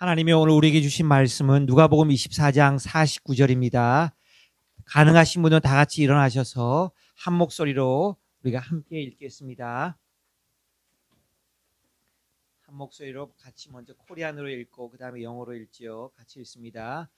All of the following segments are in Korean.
하나님이 오늘 우리에게 주신 말씀은 누가복음 24장 49절입니다. 가능하신 분은 다 같이 일어나셔서 한 목소리로 우리가 함께 읽겠습니다. 한 목소리로 같이 먼저 코리안으로 읽고 그 다음에 영어로 읽지요. 같이 읽습니다.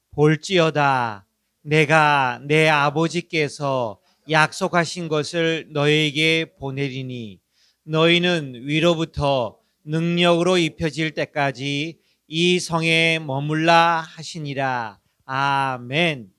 볼지어다 내가 내 아버지께서 약속하신 것을 너희에게 보내리니 너희는 위로부터 능력으로 입혀질 때까지 이 성에 머물라 하시니라. 아멘.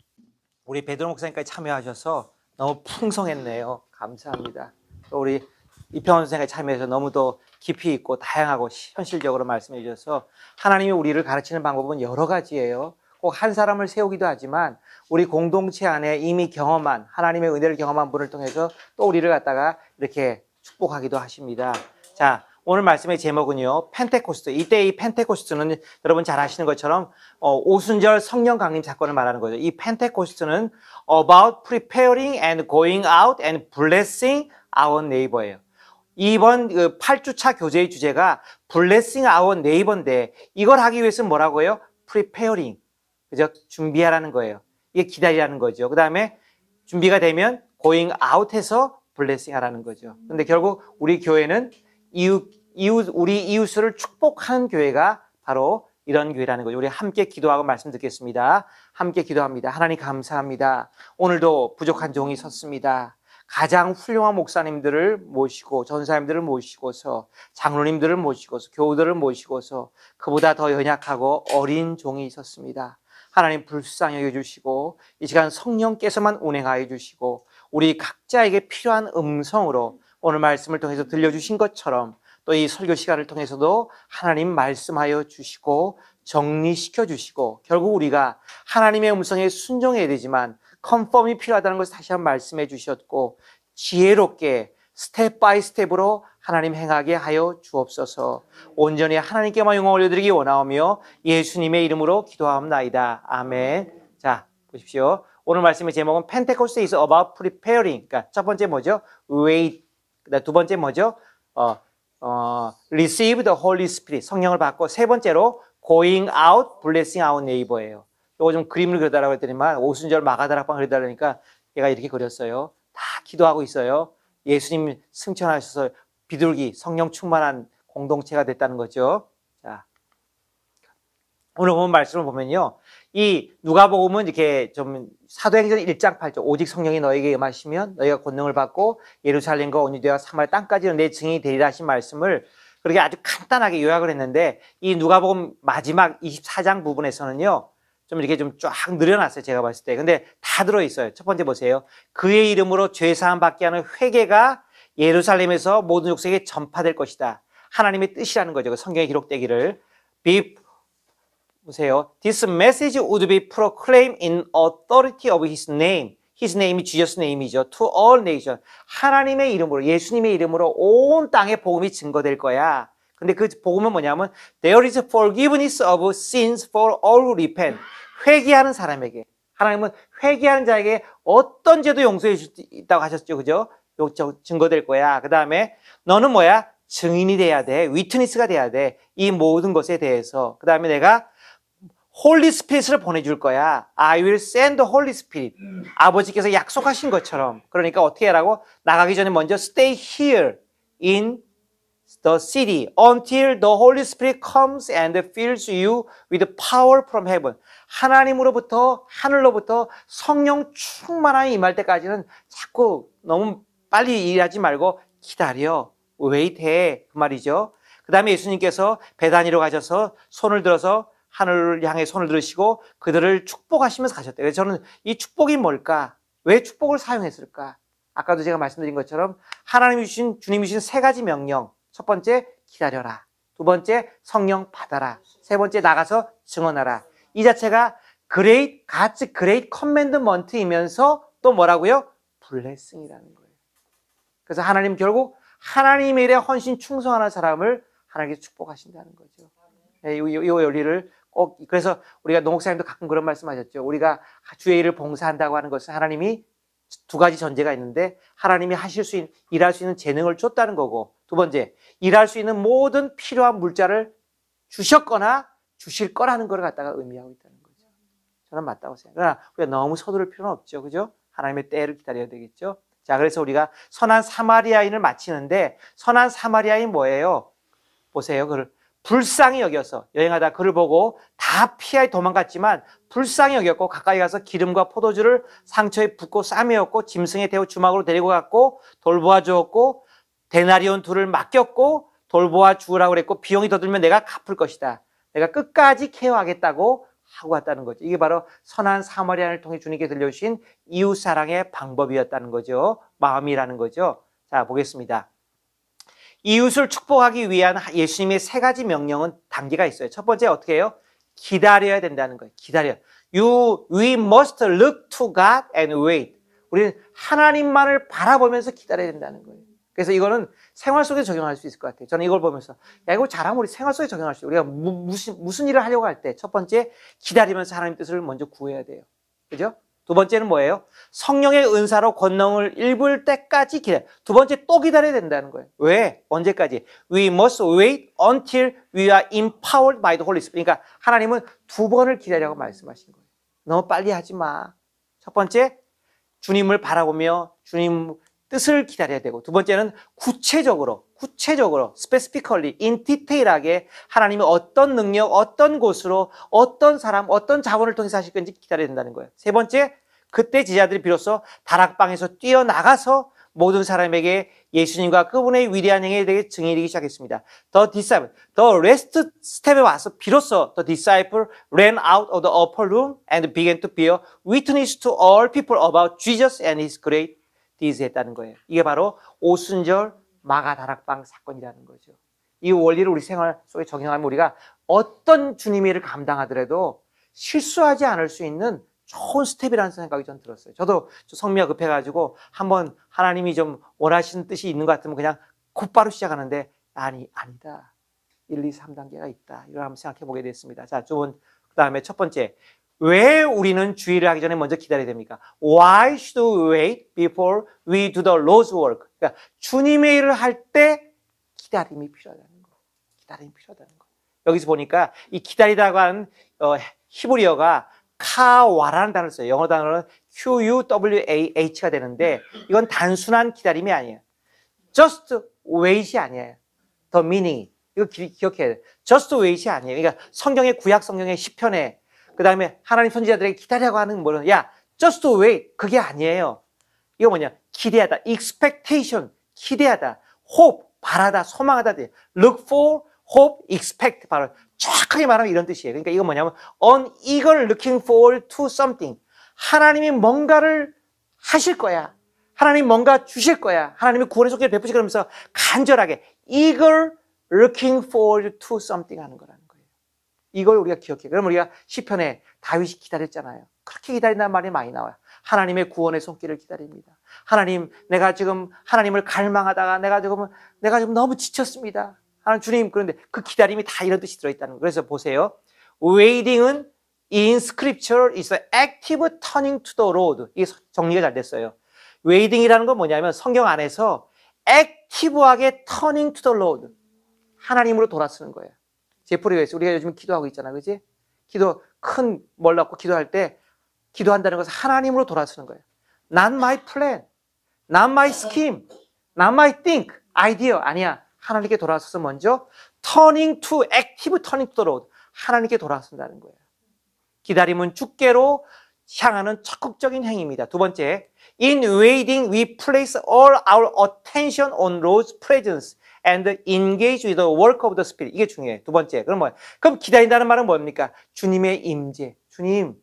우리 베드로 목사님까지 참여하셔서 너무 풍성했네요. 감사합니다. 또 우리 이평원 선생님까지 참여해서 너무도 깊이 있고 다양하고 현실적으로 말씀해 주셔서 하나님이 우리를 가르치는 방법은 여러 가지예요. 꼭 한 사람을 세우기도 하지만 우리 공동체 안에 이미 경험한 하나님의 은혜를 경험한 분을 통해서 또 우리를 갖다가 이렇게 축복하기도 하십니다. 자, 오늘 말씀의 제목은요, 펜테코스트. 이때 이 펜테코스트는 여러분 잘 아시는 것처럼 오순절 성령 강림 사건을 말하는 거죠. 이 펜테코스트는 about preparing and going out and blessing our neighbor예요. 이번 8주차 교제의 주제가 blessing our neighbor인데 이걸 하기 위해서는 뭐라고요? preparing. 그죠? 준비하라는 거예요. 이게 기다리라는 거죠. 그 다음에 준비가 되면 going out 해서 blessing 하라는 거죠. 근데 결국 우리 교회는 우리 이웃을 축복하는 교회가 바로 이런 교회라는 거죠. 우리 함께 기도하고 말씀 듣겠습니다. 함께 기도합니다. 하나님 감사합니다. 오늘도 부족한 종이 섰습니다. 가장 훌륭한 목사님들을 모시고 전사님들을 모시고서 장로님들을 모시고서 교우들을 모시고서 그보다 더 연약하고 어린 종이 있었습니다. 하나님 불쌍히 여겨주시고 이 시간 성령께서만 운행하여 주시고 우리 각자에게 필요한 음성으로 오늘 말씀을 통해서 들려주신 것처럼 또 이 설교 시간을 통해서도 하나님 말씀하여 주시고 정리시켜 주시고 결국 우리가 하나님의 음성에 순종해야 되지만 컨펌이 필요하다는 것을 다시 한번 말씀해 주셨고 지혜롭게 스텝 바이 스텝으로 하나님 행하게 하여 주옵소서. 온전히 하나님께만 영광 올려드리기 원하오며 예수님의 이름으로 기도하옵나이다. 아멘. 자, 보십시오. 오늘 말씀의 제목은 Pentecost is about preparing. 그러니까 첫 번째 뭐죠? Wait. 두 번째 뭐죠? Receive the Holy Spirit. 성령을 받고 세 번째로 Going out, blessing our neighbor예요. 이거 좀 그림을 그려달라고 했더니만 오순절 마가다락방 그려달라니까 얘가 이렇게 그렸어요. 다 기도하고 있어요. 예수님 승천하셔서 비둘기, 성령 충만한 공동체가 됐다는 거죠. 자, 오늘 본 말씀을 보면요. 이 누가복음은 이렇게 좀 사도행전 1장 8절 오직 성령이 너에게 임하시면 너희가 권능을 받고 예루살렘과 온 유대와 사마리아 땅까지는 내 증인이 되리라 하신 말씀을 그렇게 아주 간단하게 요약을 했는데 이 누가복음 마지막 24장 부분에서는요. 좀 이렇게 좀 쫙 늘여놨어요. 제가 봤을 때. 근데 다 들어있어요. 첫 번째 보세요. 그의 이름으로 죄사함 받게 하는 회개가 예루살렘에서 모든 족속에게 전파될 것이다. 하나님의 뜻이라는 거죠. 성경에 기록되기를. 보세요. This message would be proclaimed in authority of his name. His name이 Jesus name이죠. To all nations. 하나님의 이름으로, 예수님의 이름으로 온 땅에 복음이 증거될 거야. 근데 그 복음은 뭐냐면 There is forgiveness of sins for all who repent. 회개하는 사람에게. 하나님은 회개하는 자에게 어떤 죄도 용서해 줄 수 있다고 하셨죠. 그죠? 증거될 거야. 그 다음에 너는 뭐야? 증인이 돼야 돼. 위트니스가 돼야 돼. 이 모든 것에 대해서. 그 다음에 내가 홀리 스피릿을 보내줄 거야. I will send the Holy Spirit. 아버지께서 약속하신 것처럼. 그러니까 어떻게 하라고? 나가기 전에 먼저 stay here in the city until the Holy Spirit comes and fills you with power from heaven. 하나님으로부터 하늘로부터 성령 충만함이 임할 때까지는 자꾸 너무 빨리 일하지 말고 기다려. 웨이트해. 그 말이죠. 그 다음에 예수님께서 베다니로 가셔서 손을 들어서 하늘을 향해 손을 들으시고 그들을 축복하시면서 가셨대요. 그래서 저는 이 축복이 뭘까? 왜 축복을 사용했을까? 아까도 제가 말씀드린 것처럼 하나님이 주신, 주님이 주신 세 가지 명령. 첫 번째, 기다려라. 두 번째, 성령 받아라. 세 번째, 나가서 증언하라. 이 자체가 God's great commandment이면서 또 뭐라고요? blessing이라는 거예요. 그래서 하나님 결국 하나님의 일에 헌신 충성하는 사람을 하나님께서 축복하신다는 거죠. 이 원리를 꼭, 그래서 우리가 노목사님도 가끔 그런 말씀 하셨죠. 우리가 주의 일을 봉사한다고 하는 것은 하나님이 두 가지 전제가 있는데 하나님이 일할 수 있는 재능을 줬다는 거고 두 번째, 일할 수 있는 모든 필요한 물자를 주셨거나 주실 거라는 걸 갖다가 의미하고 있다는 거죠. 저는 맞다고 생각해요. 그러나 우리가 너무 서두를 필요는 없죠. 그죠? 하나님의 때를 기다려야 되겠죠. 자, 그래서 우리가 선한 사마리아인을 마치는데, 선한 사마리아인 뭐예요? 보세요. 그를 불쌍히 여겨서, 여행하다 그를 보고 다 피하여 도망갔지만 불쌍히 여겼고 가까이 가서 기름과 포도주를 상처에 붓고 싸매었고 짐승에 태워 주막으로 데리고 갔고 돌보아 주었고 데나리온 둘을 맡겼고 돌보아 주우라고 그랬고 비용이 더 들면 내가 갚을 것이다. 내가 끝까지 케어하겠다고 하고 왔다는 거죠. 이게 바로 선한 사마리아인을 통해 주님께 들려주신 이웃사랑의 방법이었다는 거죠. 마음이라는 거죠. 자, 보겠습니다. 이웃을 축복하기 위한 예수님의 세 가지 명령은 단계가 있어요. 첫 번째 어떻게 해요? 기다려야 된다는 거예요. 기다려. We must look to God and wait. 우리는 하나님만을 바라보면서 기다려야 된다는 거예요. 그래서 이거는 생활 속에 적용할 수 있을 것 같아요. 저는 이걸 보면서 야, 이거 잘하면 우리 생활 속에 적용할 수 있어요. 우리가 무슨 일을 하려고 할 때 첫 번째 기다리면서 하나님 뜻을 먼저 구해야 돼요. 그죠? 두 번째는 뭐예요? 성령의 은사로 권능을 입을 때까지 기다려. 두 번째 또 기다려야 된다는 거예요. 왜? 언제까지? We must wait until we are empowered by the Holy Spirit. 그러니까 하나님은 두 번을 기다리라고 말씀하신 거예요. 너무 빨리 하지 마. 첫 번째, 주님을 바라보며 주님 뜻을 기다려야 되고, 두 번째는 구체적으로 specifically, in detail하게 하나님이 어떤 능력, 어떤 곳으로, 어떤 사람, 어떤 자원을 통해서 하실 건지 기다려야 된다는 거예요. 세 번째, 그때 제자들이 비로소 다락방에서 뛰어나가서 모든 사람에게 예수님과 그분의 위대한 행위에 대해 증인이기 시작했습니다. The last step에 와서 비로소 the disciple ran out of the upper room and began to bear witness to all people about Jesus and his great deeds 했다는 거예요. 이게 바로 오순절 마가 다락방 사건이라는 거죠. 이 원리를 우리 생활 속에 적용하면 우리가 어떤 주님의 일을 감당하더라도 실수하지 않을 수 있는 좋은 스텝이라는 생각이 전 들었어요. 저도 성미가 급해가지고 한번 하나님이 좀 원하시는 뜻이 있는 것 같으면 그냥 곧바로 시작하는데 아니다. 1, 2, 3단계가 있다. 이걸 한번 생각해 보게 됐습니다. 자, 그 다음에 첫 번째. 왜 우리는 주의를 하기 전에 먼저 기다려야 됩니까? Why should we wait before we do the Lord's work? 그러니까 주님의 일을 할 때 기다림이 필요하다는 거예요. 기다림이 필요하다는 거예요. 여기서 보니까 이 기다리다고 하는 히브리어가 카와라는 단어를 써요. 영어 단어는 Quwah가 되는데 이건 단순한 기다림이 아니에요. Just wait이 아니에요. The meaning. 이거 기억해야 돼요. Just wait이 아니에요. 그러니까 구약 성경의 시편에 그 다음에 하나님 선지자들에게 기다리라고 하는 뭐는 야, just wait. 그게 아니에요. 이거 뭐냐? 기대하다. expectation. 기대하다. hope. 바라다. 소망하다. look for, hope, expect. 바로 정확하게 말하면 이런 뜻이에요. 그러니까 이건 뭐냐면 on eager looking forward to something. 하나님이 뭔가를 하실 거야. 하나님 뭔가 주실 거야. 하나님이 구원의 속죄를 베푸시고 그러면서 간절하게 eager looking forward to something 하는 거라는 거예요. 이걸 우리가 기억해. 그럼 우리가 시편에 다윗이 기다렸잖아요. 그렇게 기다린다는 말이 많이 나와요. 하나님의 구원의 손길을 기다립니다. 하나님, 내가 지금 하나님을 갈망하다가 내가 지금 너무 지쳤습니다. 하나님 주님, 그런데 그 기다림이 다 이런 뜻이 들어있다는 거예요. 그래서 보세요. Waiting은 in scripture is an active turning to the Lord. 이게 정리가 잘 됐어요. Waiting이라는 건 뭐냐면 성경 안에서 액티브하게 turning to the Lord. 하나님으로 돌아서는 거예요. 제프리가 있어요. 우리가 요즘 기도하고 있잖아. 그지? 큰 뭘 넣고 기도할 때 기도한다는 것은 하나님으로 돌아서는 거예요. Not my plan, not my scheme, not my think, idea. 아니야. 하나님께 돌아서서 먼저 active turning to the Lord. 하나님께 돌아선다는 거예요. 기다림은 주께로 향하는 적극적인 행위입니다. 두 번째, in waiting we place all our attention on Lord's presence and engage with the work of the Spirit. 이게 중요해요. 두 번째. 그럼 기다린다는 말은 뭡니까? 주님의 임재. 주님,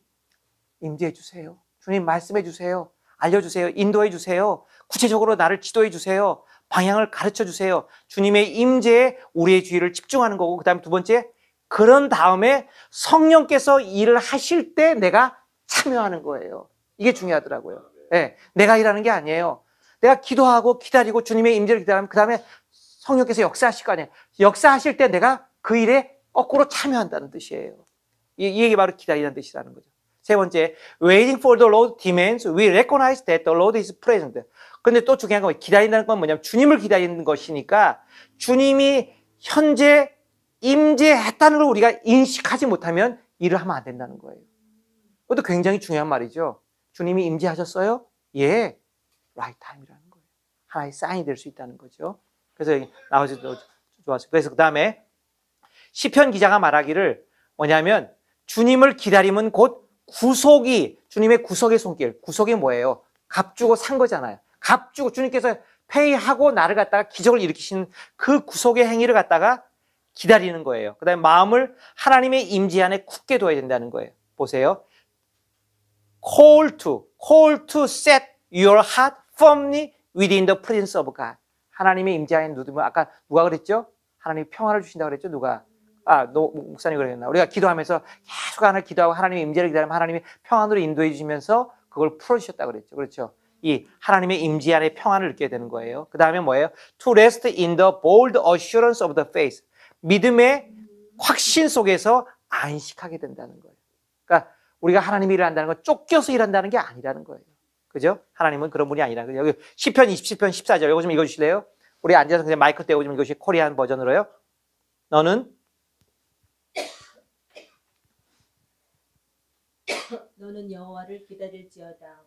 임재해 주세요. 주님 말씀해 주세요. 알려주세요. 인도해 주세요. 구체적으로 나를 지도해 주세요. 방향을 가르쳐 주세요. 주님의 임재에 우리의 주의를 집중하는 거고, 그 다음에 두 번째, 그런 다음에 성령께서 일을 하실 때 내가 참여하는 거예요. 이게 중요하더라고요. 네, 내가 일하는 게 아니에요. 내가 기도하고 기다리고 주님의 임재를 기다리면 그 다음에 성령께서 역사하실 거 아니에요. 역사하실 때 내가 그 일에 거꾸로 참여한다는 뜻이에요. 이게 바로 기다리는 뜻이라는 거죠. 세 번째, waiting for the Lord demands we recognize that the Lord is present. 근데 또 중요한 건 기다린다는 건 뭐냐면 주님을 기다리는 것이니까 주님이 현재 임재했다는 걸 우리가 인식하지 못하면 일을 하면 안 된다는 거예요. 그것도 굉장히 중요한 말이죠. 주님이 임재하셨어요? 예, right time이라는 거예요. 하나의 사인이 될 수 있다는 거죠. 그래서 여기 나와서 좋았어요. 그래서 그 다음에 시편 기자가 말하기를 뭐냐면 주님을 기다림은 곧 구속이, 주님의 구속의 손길. 구속이 뭐예요? 값 주고 산 거잖아요. 값 주고 주님께서 페이하고 나를 갖다가 기적을 일으키신 그 구속의 행위를 갖다가 기다리는 거예요. 그 다음에 마음을 하나님의 임재 안에 굳게 둬야 된다는 거예요. 보세요. Call to set your heart firmly within the presence of God. 하나님의 임재 안에 누우면 아까 누가 그랬죠? 하나님이 평화를 주신다고 그랬죠? 누가? 목사님이 그랬나? 우리가 기도하면서 계속 하나님 기도하고 하나님의 임재를 기다리면 하나님이 평안으로 인도해 주시면서 그걸 풀어주셨다고 그랬죠. 그렇죠? 이 하나님의 임재 안에 평안을 느끼게 되는 거예요. 그 다음에 뭐예요? To rest in the bold assurance of the faith. 믿음의 확신 속에서 안식하게 된다는 거예요. 그러니까 우리가 하나님이 일을 한다는 건 쫓겨서 일한다는 게 아니라는 거예요. 그죠? 하나님은 그런 분이 아니라는 거예요. 여기 시편 27편 14절 이거 좀 읽어주실래요? 우리 앉아서 그냥 마이크 떼고 좀 이것이 코리안 버전으로요. 너는 여호와를 기다릴지어다.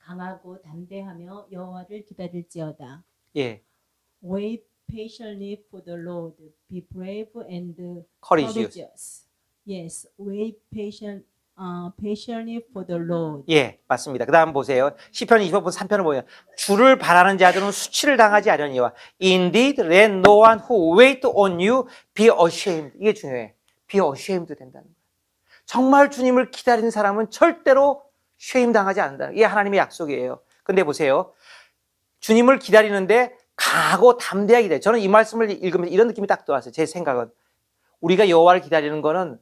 강하고 담대하며 여호와를 기다릴지어다. 예. Wait patiently for the Lord. Be brave and courageous. Yes, wait patiently for the Lord. 예, 맞습니다. 그 다음 보세요. 시편 25편 3편을 보면 주를 바라는 자들은 수치를 당하지 않으니와 Indeed, let no one who wait on you be ashamed. 이게 중요해. Be ashamed 된다는 거예요. 정말 주님을 기다리는 사람은 절대로 shame 당하지 않는다. 이게 하나님의 약속이에요. 근데 보세요. 주님을 기다리는데 강하고 담대하게 돼. 저는 이 말씀을 읽으면서 이런 느낌이 딱 들어왔어요. 제 생각은. 우리가 여호와를 기다리는 거는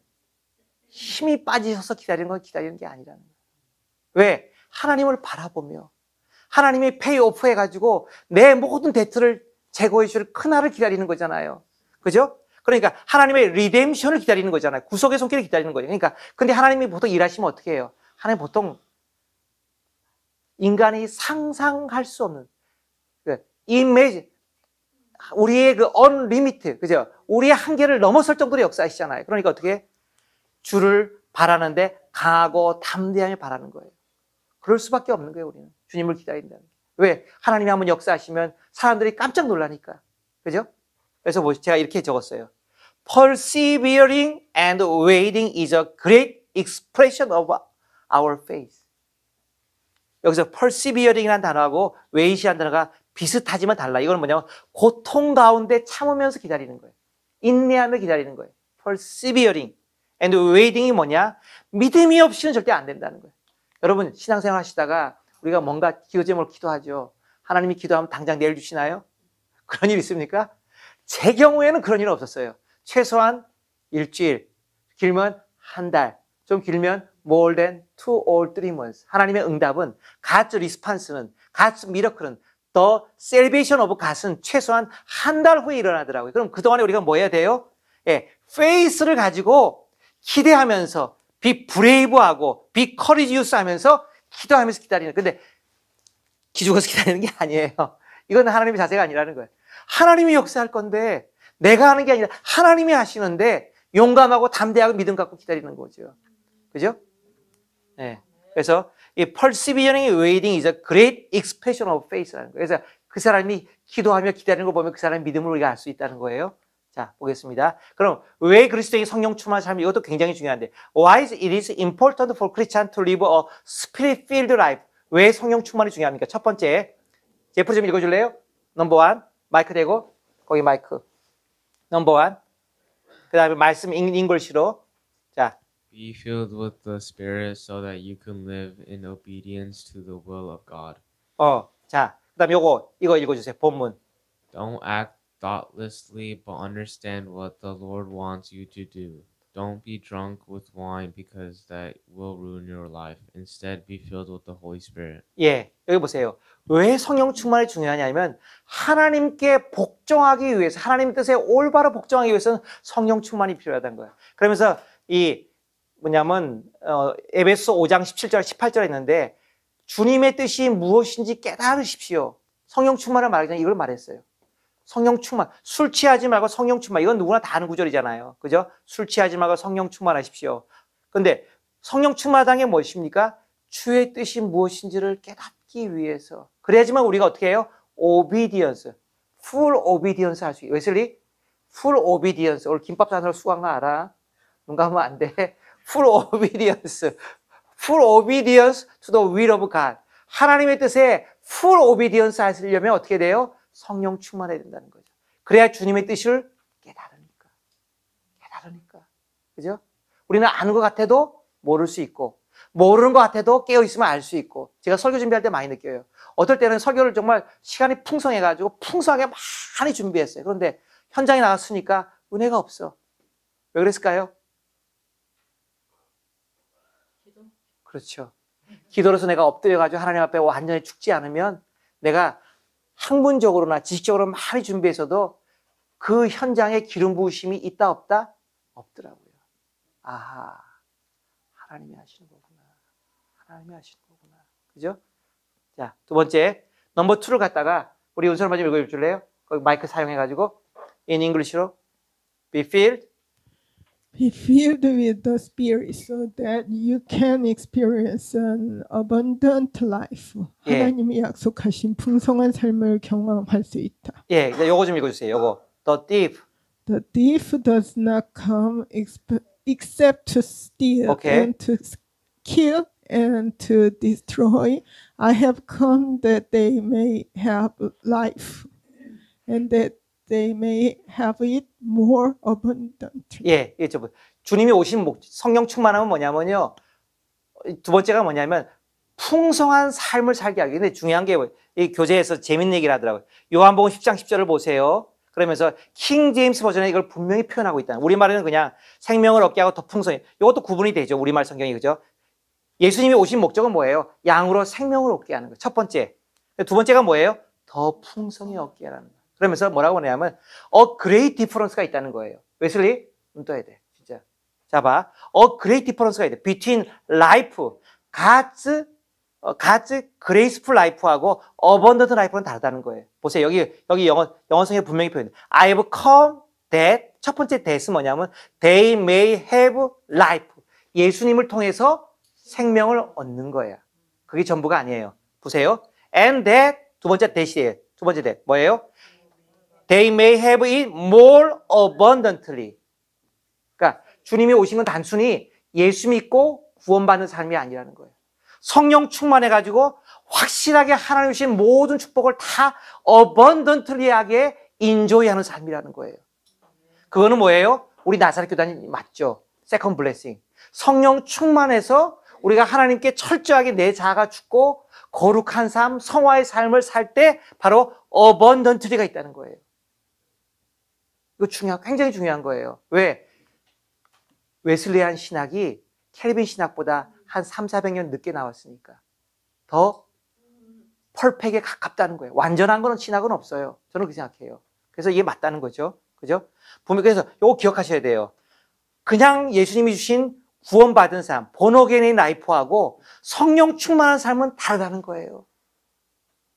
힘이 빠지셔서 기다리는 건 기다리는 게 아니라는 거예요. 왜? 하나님을 바라보며 하나님이 페이오프 해가지고 내 모든 데트를 제거해 줄 그날을 기다리는 거잖아요. 그죠? 그러니까 하나님의 리뎀션을 기다리는 거잖아요. 구속의 손길을 기다리는 거예요. 그러니까 근데 하나님이 보통 일하시면 어떻게 해요? 하나님 보통 인간이 상상할 수 없는 imagine 우리의 그 unlimited, 그죠? 우리의 한계를 넘어설 정도로 역사하시잖아요. 그러니까 어떻게 주를 바라는데 강하고 담대하게 바라는 거예요. 그럴 수밖에 없는 거예요. 우리는 주님을 기다린다는 게. 왜? 하나님이 한번 역사하시면 사람들이 깜짝 놀라니까. 그죠? 그래서 제가 이렇게 적었어요. Persevering and waiting is a great expression of our faith. 여기서 persevering이라는 단어하고 wait이라는 단어가 비슷하지만 달라. 이건 뭐냐면 고통 가운데 참으면서 기다리는 거예요. 인내하며 기다리는 거예요. persevering and waiting이 뭐냐? 믿음이 없이는 절대 안 된다는 거예요. 여러분 신앙생활 하시다가 우리가 뭔가 기도 제목을 기도하죠. 하나님이 기도하면 당장 내일 주시나요? 그런 일 있습니까? 제 경우에는 그런 일은 없었어요. 최소한 일주일, 길면 한 달, 좀 길면 more than 2 or 3 months. 하나님의 응답은 God's response는 God's miracle은 The salvation of God은 최소한 한 달 후에 일어나더라고요. 그럼 그동안에 우리가 뭐 해야 돼요? 예, faith를 가지고 기대하면서 be brave하고 be courageous 하면서 기도하면서 기다리는. 근데 기죽어서 기다리는 게 아니에요. 이건 하나님의 자세가 아니라는 거예요. 하나님이 역사할 건데 내가 하는 게 아니라 하나님이 하시는데 용감하고 담대하고 믿음 갖고 기다리는 거죠. 그죠? 네. 그래서 이 persevering waiting is a great expression of faith라는 거예요. 그래서 그 사람이 기도하며 기다리는 걸 보면 그 사람의 믿음을 우리가 알 수 있다는 거예요. 자, 보겠습니다. 그럼 왜 그리스도인이 성령 충만한 삶이 이것도 굉장히 중요한데 Why it is important for Christians to live a spirit-filled life? 왜 성령 충만이 중요합니까? 첫 번째, 제프리 좀 읽어줄래요? 넘버 1, 마이크 대고 거기 마이크. 넘버 1. 그 다음에 말씀 잉글리시로. 자, Be filled with the Spirit so that you can live in obedience to the will of God. 자, 그 다음에 이거 읽어주세요. 본문. Don't act thoughtlessly, but understand what the Lord wants you to do. Don't be drunk with wine because that will ruin your life. Instead, be filled with the Holy Spirit. 예, 여기 보세요. 왜 성령 충만이 중요하냐면 하나님께 복종하기 위해서 하나님 뜻에 올바로 복종하기 위해서는 성령 충만이 필요하다는 거예요. 그러면서 이 뭐냐면 에베소 5장 17절 18절에 있는데 주님의 뜻이 무엇인지 깨달으십시오. 성령 충만을 말하기 전에 이걸 말했어요. 성령 충만. 술 취하지 말고 성령 충만. 이건 누구나 다 아는 구절이잖아요. 그죠? 술 취하지 말고 성령 충만하십시오. 그런데 성령 충만하다는 게 무엇입니까? 주의 뜻이 무엇인지를 깨닫기 위해서. 그래야지만 우리가 어떻게 해요? obedience. full obedience 할 수 있어요. 웨슬리? full obedience. 오늘 김밥 산으로 수고한 거 알아? 눈 감으면 안 돼. full obedience. full obedience to the will of God. 하나님의 뜻에 full obedience 하시려면 어떻게 돼요? 성령 충만해야 된다는 거죠. 그래야 주님의 뜻을 깨달으니까. 그죠? 우리는 아는 것 같아도 모를 수 있고, 모르는 것 같아도 깨어있으면 알 수 있고, 제가 설교 준비할 때 많이 느껴요. 어떨 때는 설교를 정말 시간이 풍성해가지고 풍성하게 많이 준비했어요. 그런데 현장에 나갔으니까 은혜가 없어. 왜 그랬을까요? 그렇죠. 기도로서 내가 엎드려가지고 하나님 앞에 완전히 죽지 않으면 내가 학문적으로나 지식적으로 많이 준비해서도 그 현장에 기름 부으심이 있다 없다? 없더라고요. 아하, 하나님이 하시는 거구나. 하나님이 하시는 거구나. 그죠? 자, 두 번째, 넘버 2를 갖다가 우리 은솔 마좀 읽어줄래요? 거기 마이크 사용해가지고 in English로 be filled. Be filled with the Spirit so that you can experience an abundant life. 예. 하나님이 약속하신 풍성한 삶을 경험할 수 있다. 예, 요거 좀 읽어주세요. 요거 the thief. The thief does not come except to steal Okay. and to kill and to destroy. I have come that they may have life and that they may have it more abundantly. 예, 예, 주님이 오신 성령 충만하면 뭐냐면요. 두 번째가 뭐냐면 풍성한 삶을 살게 하기. 근데 중요한 게 이 교재에서 재밌는 얘기를 하더라고요. 요한복음 10장 10절을 보세요. 그러면서 킹 제임스 버전에 이걸 분명히 표현하고 있다. 우리말에는 그냥 생명을 얻게 하고 더 풍성해. 이것도 구분이 되죠. 우리말 성경이. 그죠? 예수님이 오신 목적은 뭐예요? 양으로 생명을 얻게 하는 거예요. 첫 번째. 두 번째가 뭐예요? 더 풍성히 얻게 하는 거예요. 그러면서 뭐라고 하냐면 a great difference가 있다는 거예요. 웨슬리? 눈 떠야 돼. 진짜. 자 봐. a great difference가 있다. between life, God's graceful life하고 abundant life는 다르다는 거예요. 보세요. 여기 영어성에 분명히 표현돼. I have come that 첫 번째 that은 뭐냐면 they may have life. 예수님을 통해서 생명을 얻는 거예요. 그게 전부가 아니에요. 보세요. And that 두 번째 that이에요. 두 번째 that 뭐예요? They may have it more abundantly. 그러니까 주님이 오신 건 단순히 예수 믿고 구원받는 삶이 아니라는 거예요. 성령 충만해가지고 확실하게 하나님 주신 모든 축복을 다 abundantly하게 인조이하는 삶이라는 거예요. 그거는 뭐예요? 우리 나사렛 교단이 맞죠? Second blessing. 성령 충만해서 우리가 하나님께 철저하게 내 자아가 죽고 거룩한 삶, 성화의 삶을 살 때 바로 abundantly가 있다는 거예요. 이거 굉장히 중요한 거예요. 왜? 웨슬리안 신학이 켈빈 신학보다 한 300~400년 늦게 나왔으니까 더 펄펙에 가깝다는 거예요. 완전한 거는 신학은 없어요. 저는 그렇게 생각해요. 그래서 이게 맞다는 거죠. 그죠? 그래서 이거 기억하셔야 돼요. 그냥 예수님이 주신 구원받은 삶, 본어게인의 라이프하고 성령 충만한 삶은 다르다는 거예요.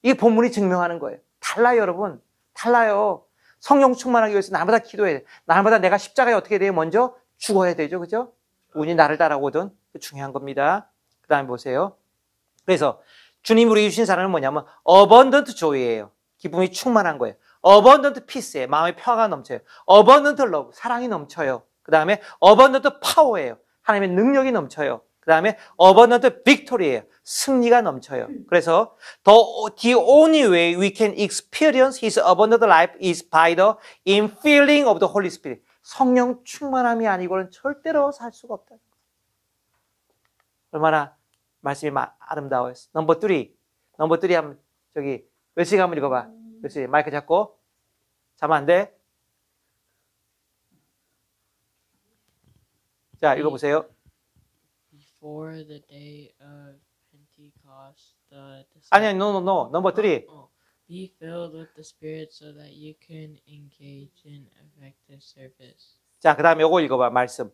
이게 본문이 증명하는 거예요. 달라요, 여러분. 달라요. 성령 충만하기 위해서 날마다 기도해야 돼. 날마다 내가 십자가에 어떻게 돼요? 먼저 죽어야 되죠. 그죠? 누군지 나를 따라오거든. 중요한 겁니다. 그 다음에 보세요. 그래서 주님이 우리에게 주신 사랑은 뭐냐면 abundant joy예요. 기쁨이 충만한 거예요. abundant peace예요. 마음의 평화가 넘쳐요. abundant love, 사랑이 넘쳐요. 그 다음에 abundant power예요. 하나님의 능력이 넘쳐요. 그 다음에 abundant victory예요. 승리가 넘쳐요. 그래서 the only way we can experience His abundant life is by the infilling of the Holy Spirit. 성령 충만함이 아니고는 절대로 살 수가 없다. 얼마나 말씀이 아름다워요. 넘버 3 한번 저기 웨슬리가 한번 읽어봐. 웨슬리 마이크 잡고 자면 안 돼. 자 읽어보세요. Before the day of Pentecost, the 아니 no 넘버 3. be filled with the Spirit so that you can engage in effective service. 자, 그 다음에 요거 읽어봐, 말씀.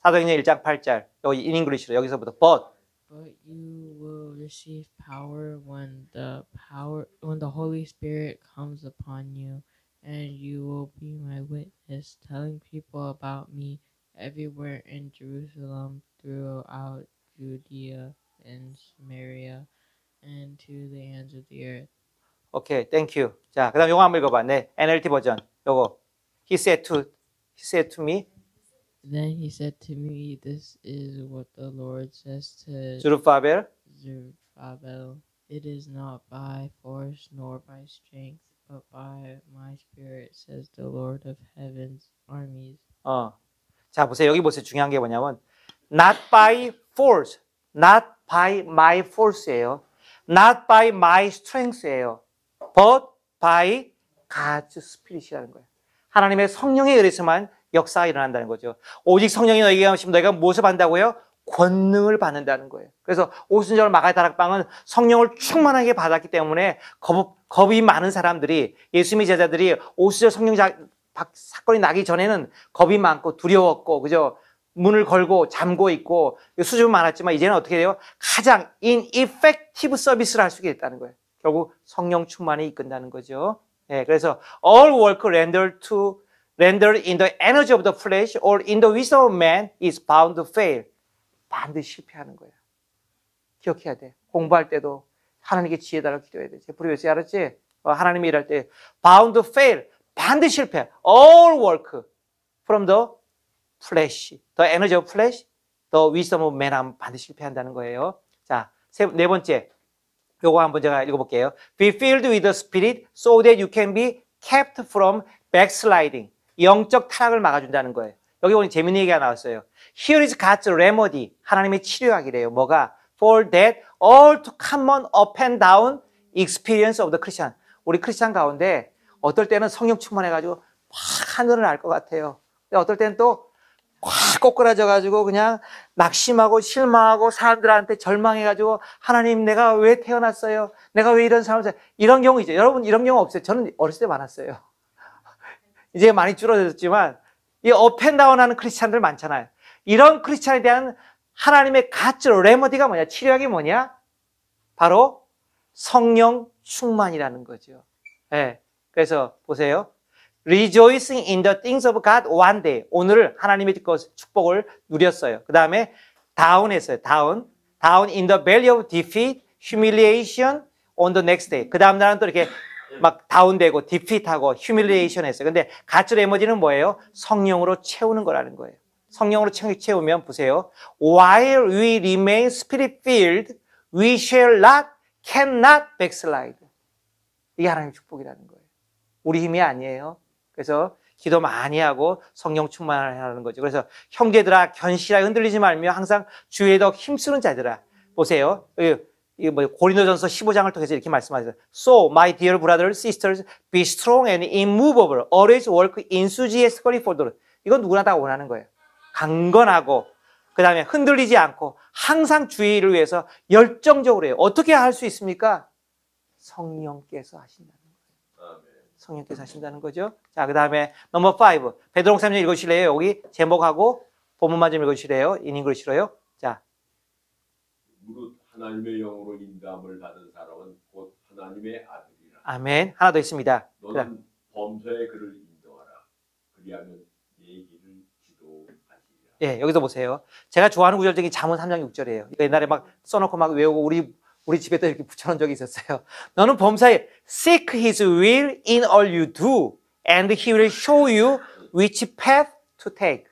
사도행전 1장 8절. 여기 in English로 여기서부터 But you will receive power when the Holy Spirit comes upon you, and you will be my witness, telling people about me everywhere in Jerusalem, throughout Judea and Samaria, and to the ends of the earth. 오케이, 땡큐. 자, 그다음 요거 한번 읽어봐. 네, NLT 버전. 요거. He said to me, Then he said to me, "This is what the Lord says to Zerubbabel, Zerubbabel. It is not by force nor by strength, but by my spirit, says the Lord of heaven's armies." 자, 보세요. 여기 보세요. 중요한 게 뭐냐면 not by force, not by my force예요. not by my strength예요. but by God's Spirit이라는 거예요. 하나님의 성령에 의해서만 역사가 일어난다는 거죠. 오직 성령이 너에게 하시면 너희가 무엇을 받는다고요? 권능을 받는다는 거예요. 그래서 오순절 마가의 다락방은 성령을 충만하게 받았기 때문에 겁이 많은 사람들이, 예수님의 제자들이 오순절 성령 사건이 나기 전에는 겁이 많고 두려웠고, 그죠? 문을 걸고 잠고 있고 수줍음 많았지만 이제는 어떻게 돼요? 가장 ineffective 서비스를 할 수 있게 됐다는 거예요. 결국 성령 충만이 이끈다는 거죠. 예, 그래서 all work rendered in the energy of the flesh or in the wisdom of man is bound to fail. 반드시 실패하는 거예요. 기억해야 돼. 공부할 때도 하나님께 지혜 달라고 기도해야 돼. 제프리 웨스 알았지? 하나님이 일할 때 bound to fail. 반드시 실패. all work from the flesh, the energy of flesh, the wisdom of man 하면 반드시 실패한다는 거예요. 자, 네 번째. 요거 한번 제가 읽어볼게요. Be filled with the Spirit so that you can be kept from backsliding. 영적 타락을 막아준다는 거예요. 여기 보니 재밌는 얘기가 나왔어요. Here is God's remedy. 하나님의 치료약이래요. 뭐가? For that all to common up and down experience of the Christian. 우리 크리스찬 가운데 어떨 때는 성령 충만해가지고 확 하늘을 날 것 같아요. 근데 어떨 때는 또 확 꼬꾸라져가지고 그냥 낙심하고 실망하고 사람들한테 절망해가지고 하나님 내가 왜 태어났어요? 내가 왜 이런 삶을 살아요? 이런 경우 있죠. 여러분 이런 경우 없어요. 저는 어렸을 때 많았어요. 이제 많이 줄어들었지만 이 업앤다운 하는 크리스찬들 많잖아요. 이런 크리스찬에 대한 하나님의 가치 레머디가 뭐냐? 치료약이 뭐냐? 바로 성령 충만이라는 거죠. 네. 그래서 보세요. Rejoicing in the things of God one day. 오늘 하나님의 축복을 누렸어요. 그 다음에 down 했어요. down in the valley of defeat, humiliation on the next day. 그 다음 날은 또 이렇게 막 다운되고 defeat하고 humiliation 했어요. 근데 가치 레머디는 뭐예요? 성령으로 채우는 거라는 거예요. 성령으로 채우면 보세요. While we remain spirit filled, we shall not, cannot backslide. 이게 하나님의 축복이라는 거예요. 우리 힘이 아니에요. 그래서 기도 많이 하고 성령 충만을 하는 거죠. 그래서 형제들아 견실하게 흔들리지 말며 항상 주의 덕 힘쓰는 자들아. 보세요. 고린도전서 15장을 통해서 이렇게 말씀하셨어요. So, my dear brothers, sisters, be strong and immovable. Always work enthusiastically for the Lord. 이건 누구나 다 원하는 거예요. 강건하고 그 다음에 흔들리지 않고 항상 주의 일을 위해서 열정적으로 해요. 어떻게 할 수 있습니까? 성령께서 하신다는 거예요. 성령께서 하신다는 거죠. 자, 그 다음에 넘버 5. 베드로 3장 읽으실래요? 여기 제목하고 본문만 좀 읽으시래요. 인잉글리시로요. 자, 무릇 하나님의 영으로 인도함을 받은 사람은 곧 하나님의 아들이라. 아멘. 하나 더 있습니다. 너는 범사에 그를 인도하라. 그리하면 네 길을 지도하시리라. 예, 여기서 보세요. 제가 좋아하는 구절 중에 잠언 3장 6절이에요. 옛날에 막 써놓고 막 외우고 우리 집에도 이렇게 붙여놓은 적이 있었어요. 너는 범사에 seek his will in all you do and he will show you which path to take.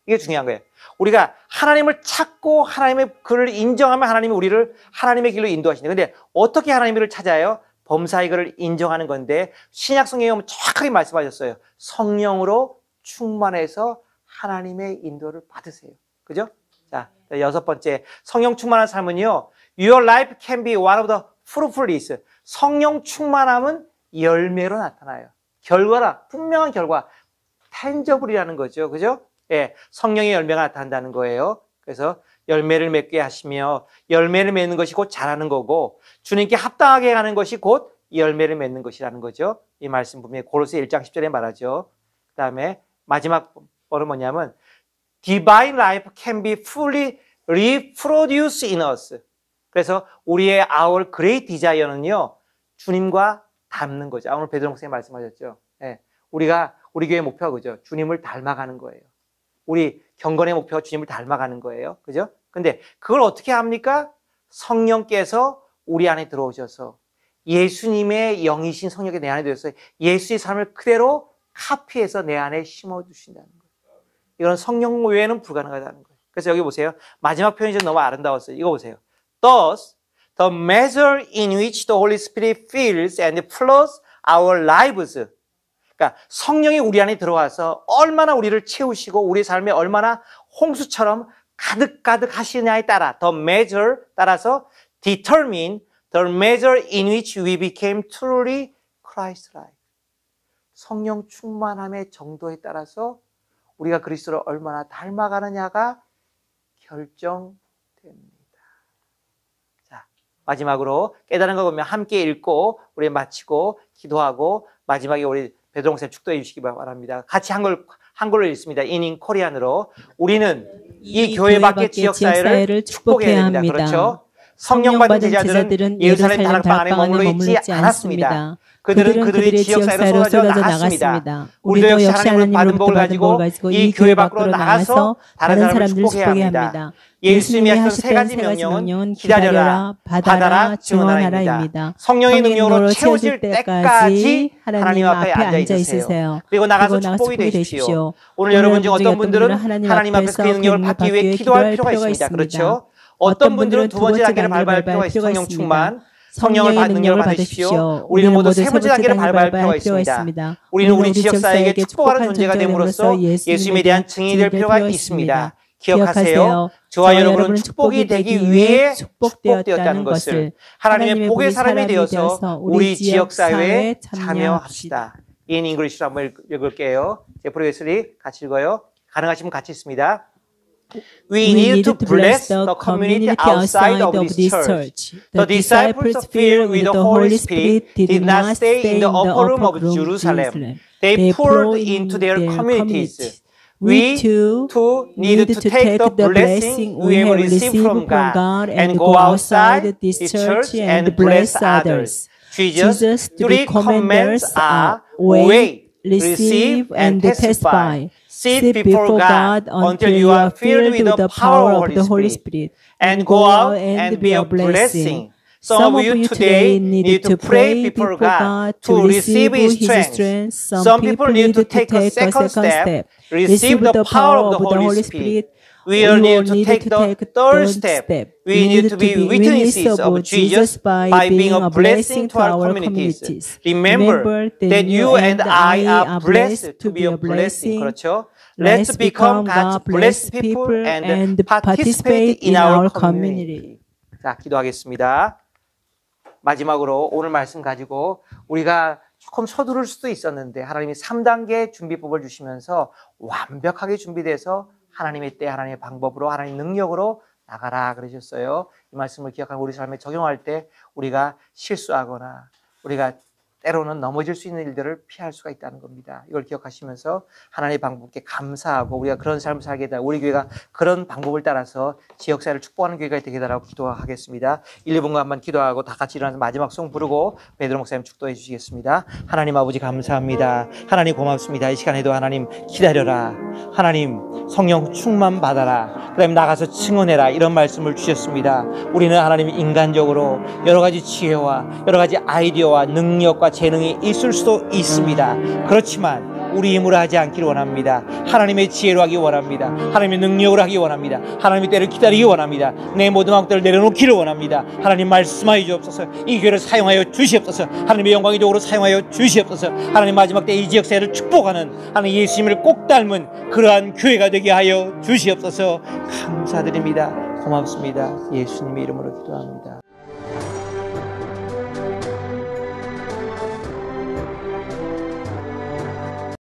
이게 중요한 거예요. 우리가 하나님을 찾고 하나님의 글을 인정하면 하나님이 우리를 하나님의 길로 인도하시는. 근데 어떻게 하나님의 길을 찾아요? 범사의 글을 인정하는 건데 신약 성경에 보면 정확하게 말씀하셨어요. 성령으로 충만해서 하나님의 인도를 받으세요. 그죠? 자, 6번째. 성령 충만한 삶은요. Your life can be one of the fruitfulness. 성령 충만함은 열매로 나타나요. 결과라, 분명한 결과. tangible이라는 거죠. 그죠? 예, 성령의 열매가 나타난다는 거예요. 그래서 열매를 맺게 하시며 열매를 맺는 것이 곧 자라는 거고 주님께 합당하게 하는 것이 곧 열매를 맺는 것이라는 거죠. 이 말씀 분명히 고로새 1장 10절에 말하죠. 그 다음에 마지막 번은 뭐냐면 Divine life can be fully reproduced in us. 그래서 우리의 our great desire는요. 주님과 닮는 거죠. 오늘 베드로 목사님 말씀하셨죠. 예, 우리 교회 목표가 그죠? 주님을 닮아가는 거예요. 우리 경건의 목표가 주님을 닮아가는 거예요. 그죠? 근데 그걸 어떻게 합니까? 성령께서 우리 안에 들어오셔서 예수님의 영이신 성령이 내 안에 들어서 예수의 삶을 그대로 카피해서 내 안에 심어주신다는 거예요. 이건 성령 외에는 불가능하다는 거예요. 그래서 여기 보세요. 마지막 표현이 좀 너무 아름다웠어요. 이거 보세요. Thus, the measure in which the Holy Spirit fills and floods our lives. 그러니까 성령이 우리 안에 들어와서 얼마나 우리를 채우시고 우리 삶에 얼마나 홍수처럼 가득가득 하시느냐에 따라 the measure 따라서 determine the measure in which we became truly Christ-like. 성령 충만함의 정도에 따라서 우리가 그리스도를 얼마나 닮아가느냐가 결정됩니다. 자, 마지막으로 깨달은 거 보면 함께 읽고 우리 마치고 기도하고 마지막에 우리 베드로 목사님 축도해 주시기 바랍니다. 같이 한글로 읽습니다. 인인 코리안으로. 우리는 이 교회 밖의 지역사회를 축복해야 됩니다. 그렇죠? 성령 받은 제자들은 예루살렘 다락방 안에 머물러 있지 않았습니다. 그들은 그들의 지역사회로 쏟아져 나갔습니다. 우리도 역시 하나님을 받은 복을 가지고 이 교회 밖으로 나가서 다른 사람들을 축복해야 합니다. 예수님이 하신 세 가지 명령은 기다려라, 받아라, 증언하라입니다. 성령의 능력으로 채워질 때까지 하나님 앞에 앉아 있으세요. 그리고 나가서 축복이 되십시오. 오늘 여러분 중 어떤 분들은 하나님 앞에서 그 능력을 받기 위해 기도할 필요가 있습니다. 그렇죠? 어떤 분들은 두 번째 단계를 밟아야 필요가 있습니다. 성령 충만. 성령을 받는 능력을 받으십시오. 우리는 모두 세 번째 단계를 밟아야 필요가 있습니다. 우리는 우리 지역사회에게 축복하는 존재가 됨으로써 예수님에 대한 증인이 될 필요가 있습니다. 기억하세요. 저와 여러분은 축복이 되기 위해 축복되었다는 것을. 하나님의 복의 사람이 되어서 우리 지역사회에 참여합시다. In English로 한번 읽을게요. 제프로웨슬리 같이 읽어요. 가능하시면 같이 읽습니다. We need to bless the community outside of this church. The disciples filled with the Holy Spirit did not stay in the upper room of Jerusalem. They poured into their communities. We too need to take the blessing we have received from God and go outside this church and bless others. Jesus' three commandments are wait, receive, and testify. Sit before God until you are filled with the power of the Holy Spirit, and go out and be a blessing. Some of you today need to pray before God to receive His strength. Some people need to take a second step, receive the power of the Holy Spirit. We all need to take the third step. We need to be witnesses of Jesus by being a blessing to our communities. Remember that you and I are blessed to be a blessing. 그렇죠? Let's become God's blessed people and participate in our community. 자, 기도하겠습니다. 마지막으로 오늘 말씀 가지고 우리가 조금 서두를 수도 있었는데 하나님이 3단계 준비법을 주시면서 완벽하게 준비돼서 하나님의 때, 하나님의 방법으로, 하나님의 능력으로 나가라 그러셨어요. 이 말씀을 기억하고 우리 삶에 적용할 때 우리가 실수하거나 우리가 때로는 넘어질 수 있는 일들을 피할 수가 있다는 겁니다. 이걸 기억하시면서 하나님의 방법께 감사하고 우리가 그런 삶을 살게 되다 우리 교회가 그런 방법을 따라서 지역사회를 축복하는 교회가 되게 되라고 기도하겠습니다. 1, 2분간 한번 기도하고 다 같이 일어나서 마지막 송 부르고 베드로 목사님 축도해 주시겠습니다. 하나님 아버지 감사합니다. 하나님 고맙습니다. 이 시간에도 하나님 기다려라. 하나님 성령 충만 받아라. 그 다음에 나가서 증언해라. 이런 말씀을 주셨습니다. 우리는 하나님 인간적으로 여러 가지 지혜와 여러 가지 아이디어와 능력과 재능이 있을 수도 있습니다. 그렇지만 우리 힘으로 하지 않기를 원합니다. 하나님의 지혜로 하기 원합니다. 하나님의 능력으로 하기 원합니다. 하나님의 때를 기다리기 원합니다. 내 모든 마음들을 내려놓기를 원합니다. 하나님 말씀하여 주옵소서. 이 교회를 사용하여 주시옵소서. 하나님의 영광의 도구로 사용하여 주시옵소서. 하나님 마지막 때 이 지역사회를 축복하는 하나님 예수님을 꼭 닮은 그러한 교회가 되게 하여 주시옵소서. 감사드립니다. 고맙습니다. 예수님의 이름으로 기도합니다.